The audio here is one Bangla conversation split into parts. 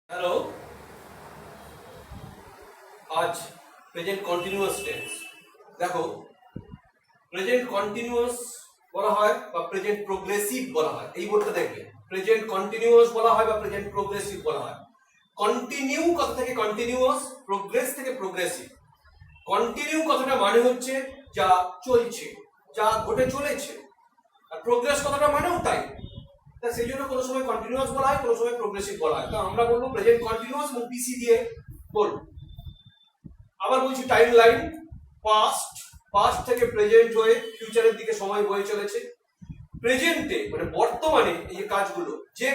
হ্যালো, আজ প্রেজেন্ট কন্টিনিউয়াস টেন্স। দেখো, প্রেজেন্ট কন্টিনিউয়াস বলা হয় বা প্রেজেন্ট প্রোগ্রেসিভ বলা হয়। এই বোর্ডটা দেখবে, প্রেজেন্ট কন্টিনিউয়াস বলা হয় বা প্রেজেন্ট প্রোগ্রেসিভ বলা হয়। কন্টিনিউ কথা থেকে কন্টিনিউয়াস, প্রোগ্রেস থেকে প্রোগ্রেসিভ। কন্টিনিউ কথাটা মানে হচ্ছে যা চলছে, যা ঘটে চলেছে, আর প্রোগ্রেস কথাটা মানেও তাই। তা সেই জন্য কোনো সময় কন্টিনিউয়াস বলা হয়, কোনো সময় প্রোগ্রেসিভ বলা হয়। তো আমরা বলবো প্রেজেন্ট কন্টিনিউয়াস এবং পিসি দিয়ে বলবো। আবার বলছি টাইম লাইন, পাস্ট থেকে প্রেজেন্ট হয়ে ফিউচারের দিকে সময় বয়ে চলেছে। প্রেজেন্টে মানে বর্তমানে এই যে কাজগুলো হচ্ছে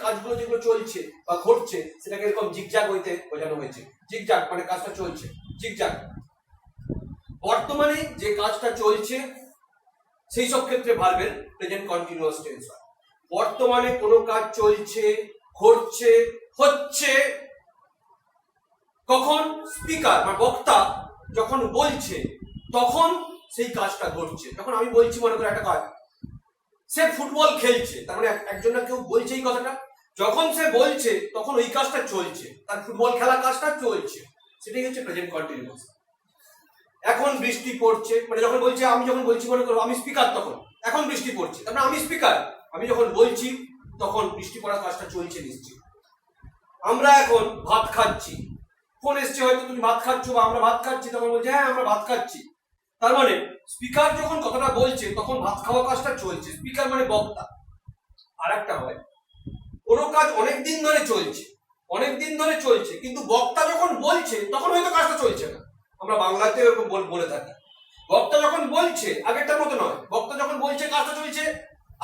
কাজগুলো যেগুলো চলছে বা ঘটছে, সেটাকে এরকম জিগজ্যাগ হইতে বোঝানো হয়েছে। জিগজ্যাগ মানে কাজটা চলছে, জিগজ্যাগ। বর্তমানে যে কাজটা চলছে সেই সব ক্ষেত্রে ভার্বের প্রেজেন্ট কন্টিনিউয়াস টেন্স হয়। বর্তমানে কোনো কাজ চলছে, ঘটছে, হচ্ছে, কখন স্পিকার বা বক্তা যখন বলছে তখন সেই কাজটা ঘটছে। যখন আমি বলছি, মনে করে একটা কাজ, সে ফুটবল খেলছে, তার মানে একজন না কেউ বলছে এই কথাটা, যখন সে বলছে তখন ওই কাজটা চলছে, তার ফুটবল খেলা কাজটা চলছে, সেটাই হচ্ছে প্রেজেন্ট কন্টিনিউয়াস। এখন বৃষ্টি পড়ছে, মানে যখন বলছে, আমি যখন বলছি, মনে করো আমি স্পিকার, তখন এখন বৃষ্টি পড়ছে, তার মানে আমি স্পিকার, আমি যখন বলছি তখন বৃষ্টি পড়ার কাজটা চলছে নিশ্চয়ই। আমরা এখন ভাত খাচ্ছি, ফোন এসছে হয়তো তুমি ভাত খাচ্ছ বা আমরা ভাত খাচ্ছি, তখন বলছে হ্যাঁ আমরা ভাত খাচ্ছি। তার মানে স্পিকার যখন কথাটা বলছে তখন ভাত খাওয়া কাজটা চলছে, স্পিকার মানে বক্তা। আর একটা হয়, কোনো কাজ অনেকদিন ধরে চলছে কিন্তু বক্তা যখন বলছে তখন হয়তো কাজটা চলছে না। আমরা বাংলাতে এরকম বলে থাকি, বক্তা যখন বলছে, আগেরটার মতো নয়, বক্তা যখন বলছে কাজটা চলছে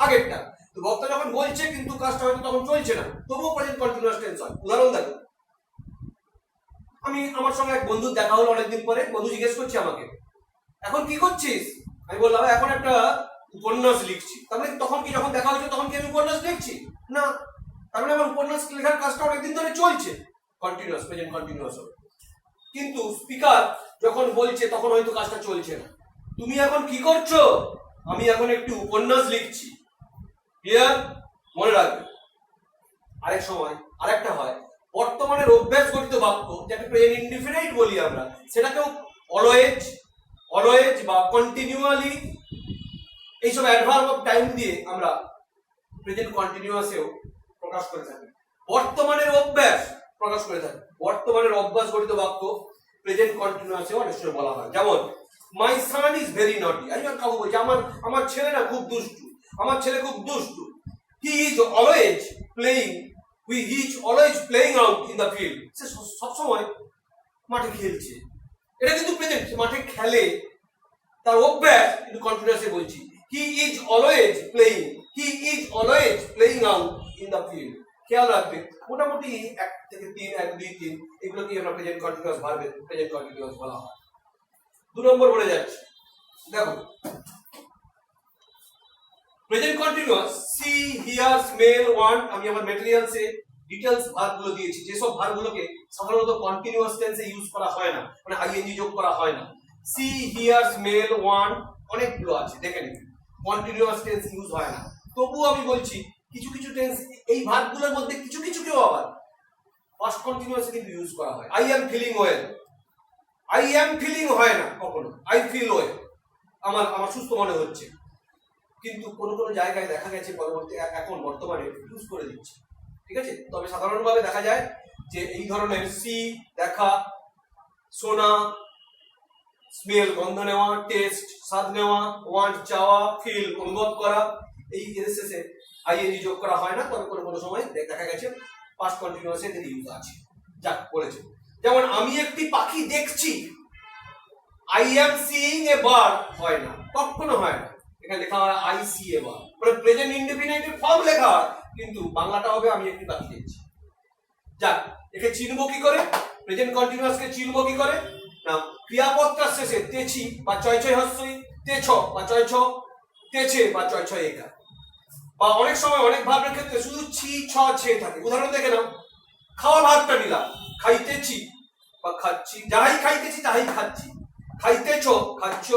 আগেরটা, তো বক্তা যখন বলছে কিন্তু কাজটা হয়তো তখন চলছে না, তবুও প্রেজেন্ট কন্টিনিউয়াস টেন্স হয়। উদাহরণ দেখো, আমার সঙ্গে এক বন্ধুর দেখা হলো অনেকদিন পরে। বন্ধু জিজ্ঞেস করছে আমাকে, এখন কি করছিস? আমি বললাম এখন একটা উপন্যাস লিখছি। তার মানে তখন কি, যখন দেখা হয়েছে তখন কি আমি উপন্যাস লিখছি? না। তার মানে আমার উপন্যাস লেখার কাজটা অনেকদিন ধরে চলছে, কন্টিনিউয়াস, প্রেজেন্ট কন্টিনিউয়াস হবে। কিন্তু স্পিকার যখন বলছে তখন হয়তো কাজটা চলছে না। তুমি এখন কি করছো? আমি এখন একটি উপন্যাস লিখছি। ক্লিয়ার? মনে রাখবে। আরেক সময় আরেকটা হয়, বর্তমানের অভ্যাস গঠিত বাক্য, যাকে প্রেজেন্ট ইনডিফিনাইট বলি আমরা, সেটাকেও অলওয়েজ বা কন্টিনিউয়ালি, এইসব অ্যাডভার্ব অফ টাইম দিয়ে আমরা প্রেজেন্ট কন্টিনিউয়াসেও প্রকাশ করে থাকি। বর্তমানের অভ্যাস প্রকাশ করে থাকি, বর্তমানের অভ্যাস গঠিত বাক্য প্রেজেন্ট কন্টিনিউয়াসেও অনেক সময় বলা হয়। যেমন মাই সান ইজ ভেরি নটি, আমি কাউকে বলছি আমার ছেলে না খুব দুষ্টু, আমার ছেলে খুব দুষ্টু। He is always playing out in the field, সে সবসময় মাঠে খেলছে। এটা কিন্তু প্রেজেন্ট, মাঠে খেলে, তার অভ্যাস কিন্তু কন্টিনিউয়াসলি বলছি। হি is always playing out in the field. খেয়াল রাখবে, মোটামুটি 1 থেকে 3, 1, 2, 3, এগুলোকে আমরা প্রেজেন্ট কন্টিনিউয়াস ভার্বে প্রেজেন্ট কন্টিনিউয়াস বলা হয়। 2 নম্বর বলে যাচ্ছে, দেখো present continuous see, hear, smell, want. আমি আমার ম্যাটেরিয়ালসে ডিটেইলস ভার্বগুলো দিয়েছি, যেসব ভার্বগুলোকে সাধারণত কন্টিনিউয়াস টেন্সে ইউজ করা হয় না, মানে আইএনজি যোগ করা হয় না। সি, হিয়ার, স্মেল, ওয়ান্ট, অনেকগুলো আছে, দেখে নিন। কন্টিনিউয়াস টেন্স ইউজ হয় না, তবুও আমি বলছি কিছু কিছু টেন্স, এই ভার্বগুলোর মধ্যে কিছু কিছু কেউ আবার পাস্ট কন্টিনিউয়াসে কিন্তু ইউজ করা হয়। I am feeling well, I am feeling হয় না কখনো, আই ফিল ওয়েল, আমার সুস্থ মনে হচ্ছে। কিন্তু কোনো কোনো জায়গায় দেখা গেছে এখন বর্তমানে ইউজ করে দিচ্ছে, ঠিক আছে। তবে সাধারণভাবে দেখা যায় যে এই ধরনের সি দেখা, শোনা, স্মেল গন্ধ নেওয়া, টেস্ট স্বাদ নেওয়া, ওয়ান্ট চাওয়া, ফিল অনুভব করা, এই এর শেষে আইএনজি যোগ করা হয় না। তবে কোনো কোনো সময় দেখা গেছে পাস্ট কন্টিনিউয়াসে এর ইউজ আছে, যাক বলেছে। যেমন আমি একটি পাখি দেখছি, I am seeing a bird হয় না, কখনো হয় না। এখানে লেখা হয় আই সি এ বার্ড, মানে প্রেজেন্ট ইনডিফিনিটিভ ফর্ম লেখা হয়, কিন্তু বাংলাটা হবে আমি একটি পাখি দেখছি। যাক, একে চিনবো কি করে? প্রেজেন্ট কন্টিনিউয়াসকে চিনবো কি করে? না, ক্রিয়াপদটার শেষে তেছি বা চয় ছয় হস্যই, তেছ বা চয় ছ, তেছে বা চয় ছয় একা, বা অনেক সময় অনেক ভার্বের ক্ষেত্রে শুধু ছি ছ ছে থাকে। উদাহরণ দেখে নাও, খাওয়া ভার্বটা নিলাম, খাইতেছি বা খাচ্ছি, যাহাই খাইতেছি তাহাই খাচ্ছি। খাইতেছ খাচ্ছ,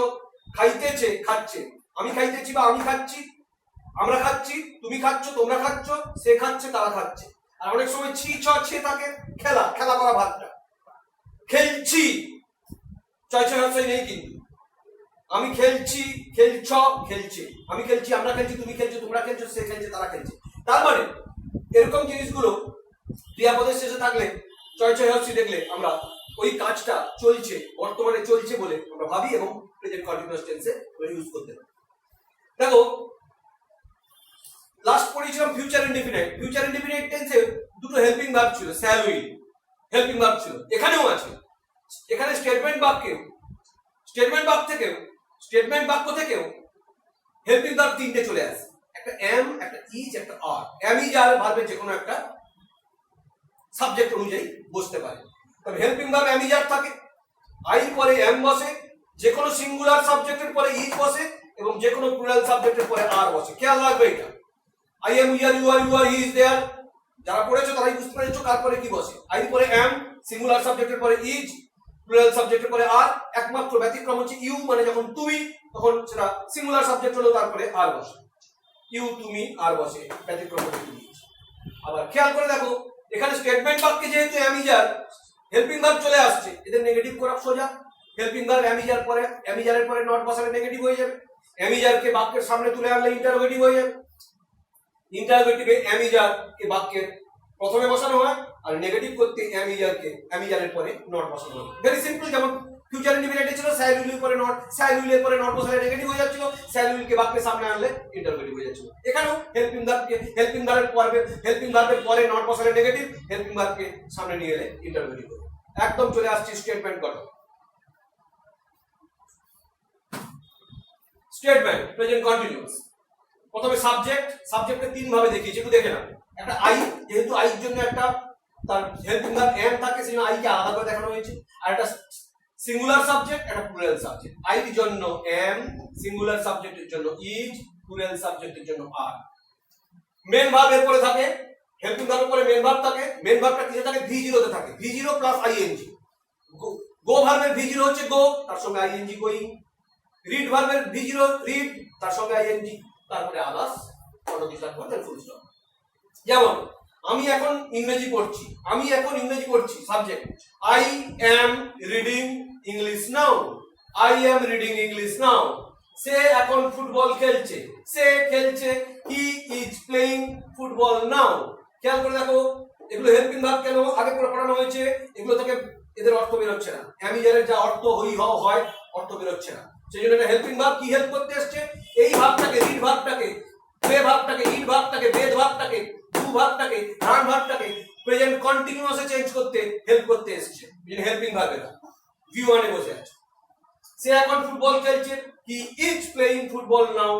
খাইতেছে খাচ্ছে, আমি খাইতেছি বা আমি খাচ্ছি, আমরা খাচ্ছি, তুমি খাচ্ছ, তোমরা খাচ্ছ, সে খাচ্ছে, তারা খাচ্ছে। আর অনেক সময় ছি ছ ছে থাকে, খেলা খেলা করা ভাবটা, খেলছি ছয় ছয় হচ্ছে নেই কিন্তু, আমি খেলছি, খেলছ, খেলছে, আমি খেলছি, আমরা খেলছি, তুমি খেলছো, তোমরা খেলছো, সে খেলছে, তারা খেলছে। তার মানে এরকম জিনিসগুলো ক্রিয়াপদের শেষে থাকলে ছয় ছয় হচ্ছে দেখলে আমরা ওই কাজটা চলছে, বর্তমানে চলছে বলে আমরা ভাবি এবং প্রেজেন্ট কন্টিনিউয়াস টেন্সে ইউজ করতে পারি। দেখো লাস্ট পড়েছিলাম ফিউচার ইনডিফিনাইট। ফিউচার ইনডিফিনাইট টেন্সে দুটো হেল্পিং ভার্ব ছিল, শ্যাল উইল হেল্পিং ভার্ব ছিল, এখানেও আছে। এখানে স্টেটমেন্ট বাক্য থেকেও হেল্পিং ভার্ব তিনটে চলে আসে, একটা এম, একটা ইজ, একটা আর। এম ইজ আর ভার্বের যে কোনো একটা সাবজেক্ট অনুযায়ী বসতে পারে। তবে হেল্পিং ভার্ব এম ইজ আর থাকে, আই পরে এম বসে, যে কোনো সিঙ্গুলার সাবজেক্টের পরে ইজ বসে এবং যে কোনো প্লুরাল সাবজেক্টের পরে আর বসে। খেয়াল রাখবে এটা, I am, you are, you are, you are, he is there, যারা পড়েছো তারাই বুঝতে পেরেছো তারপরে কি বসে। আই পরে এম, সিঙ্গুলার সাবজেক্টের পরে ইজ, প্লুরাল সাবজেক্টের পরে আর। একমাত্র ব্যতিক্রম হচ্ছে ইউ, মানে যখন তুমি, তখন সেটা সিঙ্গুলার সাবজেক্ট হলো তারপরে আর বসে, ইউ তুমি আর বসে, ব্যতিক্রম হচ্ছে তুমি। আবার খেয়াল করে দেখো এখানে স্টেটমেন্ট বাক্যে যেহেতু am is are, helping verb চলে আসছে, এদের নেগেটিভ করা সোজা। Helping verb am is are পরে, এম ইজ আর এর পরে নট বসালে নেগেটিভ হয়ে যাবে, এম ইজ আর কে বাক্যের সামনে তুলে আনলে ইন্টারোগেটিভ হয়ে যাবে। ইন্টারোগেটিভে এম ইজ আর কে বাক্যের প্রথমে বসানো হয়, আর নেগেটিভ করতে এম ইজ আর এর পরে নট বসানো হয়। ভেরি সিম্পল, যেমন ফিউচার ইনডিফিনাইট ছিল শ্যাল উইল পরে নট, শ্যাল উইল এর পরে নট বসালে নেগেটিভ হয়ে যাচ্ছিল, শ্যাল উইল কে বাক্যের সামনে আনলে ইন্টারোগেটিভ হয়ে যাচ্ছিল। এখানেও হেল্পিং ভার্বের পরে নট বসালে নেগেটিভ, হেল্পিং ভার্বকে সামনে নিয়ে এলে ইন্টারোগেটিভ হবে। একদম চলে আসছে স্টেটমেন্ট গঠন। Statement present continuous. প্রথমে সাবজেক্টকে তিন ভাবে দেখিয়েছি, একটু দেখে নাও। একটা আই, যেহেতু আই এর জন্য একটা তার হেল্পিং ভার্ব এম থাকে, সেজন্য আই কে আলাদা করে দেখানো হয়েছে। আর একটা সিঙ্গুলার সাবজেক্ট, একটা প্লুরাল সাবজেক্ট। আই এর জন্য এম, সিঙ্গুলার সাবজেক্টের জন্য ইজ, প্লুরাল সাবজেক্টের জন্য আর। মেন ভার্ব এর পরে থাকে, হেল্পিং ভার্বের পরে মেন ভার্ব থাকে। মেন ভার্বটা কিসে থাকে? ভি জিরো তে থাকে, ভি জিরো প্লাস আইএনজি। গো ভার্বের ভি জিরো হচ্ছে গো, তার সঙ্গে আইএনজি গোয়িং। রিড ভার্বের ভি জিরো রিড, তার সঙ্গে আইএনজি, তারপরে আদার্স অন্য কিছু থাকবে ফুল স্টপ। যেমন আমি এখন ইংরেজি পড়ছি, subject I am reading English now, I am reading English now. সে এখন ফুটবল খেলছে, সে খেলছে, he is playing football now. খেয়াল করে দেখো এগুলো হেল্পিং ভার্ব কেন আগে করে পড়ানো হয়েছে, এগুলো থেকে এদের অর্থ বের হচ্ছে না, অ্যামিজারের যা অর্থ হয় অর্থ বের হচ্ছে না। সেই জন্য এটা হেল্পিং ভার্ব কি হেল্প করতে আসছে, এই ভার্বটাকে, রিড ভার্বটাকে, প্লে ভার্বটাকে, ইট ভার্বটাকে, বেদ ভার্বটাকে, ডু ভার্বটাকে, রান ভার্বটাকে প্রেজেন্ট কন্টিনিউয়াসে চেঞ্জ করতে হেল্প করতে এসেছে। হেল্পিং ভার্বেরা ভি ওয়ানে বসে আছে। সে এখন ফুটবল খেলছে, he is playing football now.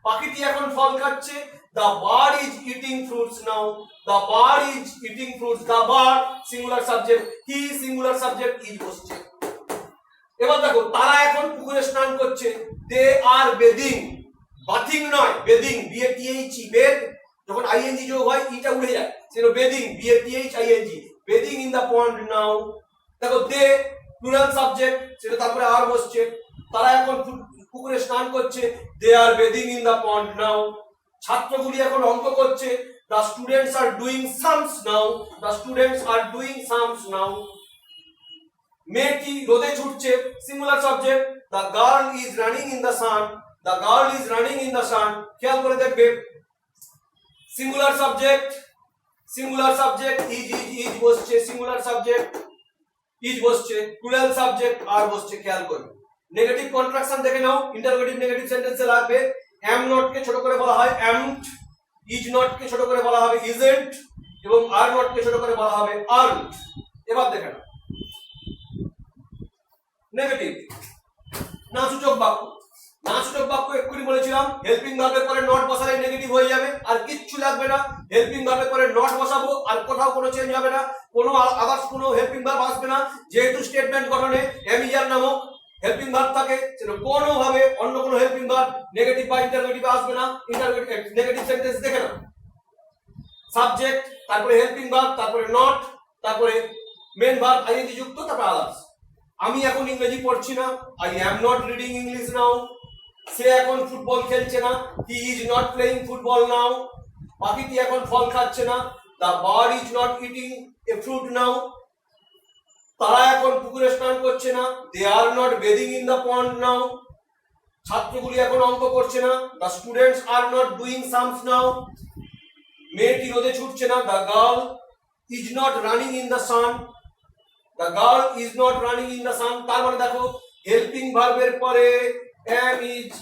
পাখিটি এখন ফল খাচ্ছে, the bird is eating fruits now, the bird is eating fruits, the bird singular subject, he singular subject, is বসছে। এবার দেখো তারা এখন পুকুরে স্নান করছে, দে আর বেদিং, বাথিং নয় বেদিং, বিএটিএইচ, বেদ যখন আইএনজি যোগ হয় ইটা উড়ে যায়, সেটা bathing, B A T H I N G, bathing in the pond now. দেখো দে প্লুরাল সাবজেক্ট, সেটা তারপরে আর বসছে, তারা এখন পুকুরে স্নান করছে, they are bathing in the pond now. ছাত্রগুলি এখন অঙ্ক করছে, the students are doing sums now, the students are doing sums now। মেয়েটি রোদে ছুটছে, singular subject, the girl is running in the sun, the girl is running in the sun। খেয়াল করে দেখবে সিঙ্গুলার সাবজেক্ট ইজ বসছে, সিঙ্গুলার সাবজেক্ট ইজ বসছে, প্লুরাল সাবজেক্ট আর বসছে। খেয়াল করবে নেগেটিভ কন্ট্রাকশন দেখে নাও, ইন্টারোগেটিভ নেগেটিভ সেন্টেন্সে লাগবে am not কে ছোট করে বলা হয় am't, is not কে ছোট করে বলা হবে isn't, এবং are not কে ছোট করে বলা হবে aren't। এবার দেখেন নেগেটিভ নাসূচক বাক্য এক্ষুনি বলেছিলাম, হেল্পিং ভার্বের পরে নট বসালে নেগেটিভ হয়ে যাবে, আর কিচ্ছু লাগবে না। হেল্পিং ভার্বের পরে নট বসাবো, আর কোথাও কোনো চেঞ্জ হবে না, কোনো আদার্স কোনো হেল্পিং ভার্ব আসবে না। যেহেতু স্টেটমেন্ট গঠনে এমিজার নামক হেল্পিং ভার্ব থাকে, সেটা কোনো ভাবে অন্য কোনো হেল্পিং ভার্ব নেগেটিভ বা ইন্টারোগেটিভ আসবে না। নেগেটিভ সেন্টেন্স দেখে না, সাবজেক্ট, তারপরে হেল্পিং ভার্ব, তারপরে নট, তারপরে মেন ভার্ব আইএনজি যুক্ত, তারপরে আদার্স। আমি এখন ইংরেজি পড়ছি না, I am not reading English now. সে এখন ফুটবল খেলছে না, he is not playing football now. পাখিটি এখন ফল খাচ্ছে না, the bird is not eating a fruit now, তারা এখন পুকুরে স্নান করছে না, দে আর not bathing in the pond now, ছাত্রগুলি এখন অঙ্ক করছে না, the students are not doing sums now, মেয়েটি রোদে ছুটছে না, the girl is not running in the sun, the girl is not running in the sun. তার মানে দেখো হেল্পিং ভার্বের পরে am ইজ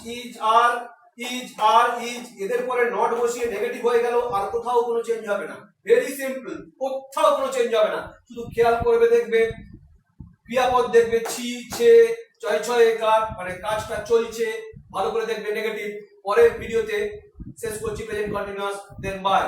এদের পরে নট বসিয়ে নেগেটিভ হয়ে গেল, আর কোথাও কোনো চেঞ্জ হবে না। ভেরি সিম্পল, কোথাও কোনো চেঞ্জ হবে না। শুধু খেয়াল করবে, দেখবে ক্রিয়াপদ দেখবে ছি ছে ছয় ছয় কার, মানে কাজটা চলছে, ভালো করে দেখবে নেগেটিভ। পরের ভিডিওতে শেষ করছি প্রেজেন্ট কন্টিনিউয়াস। Then by.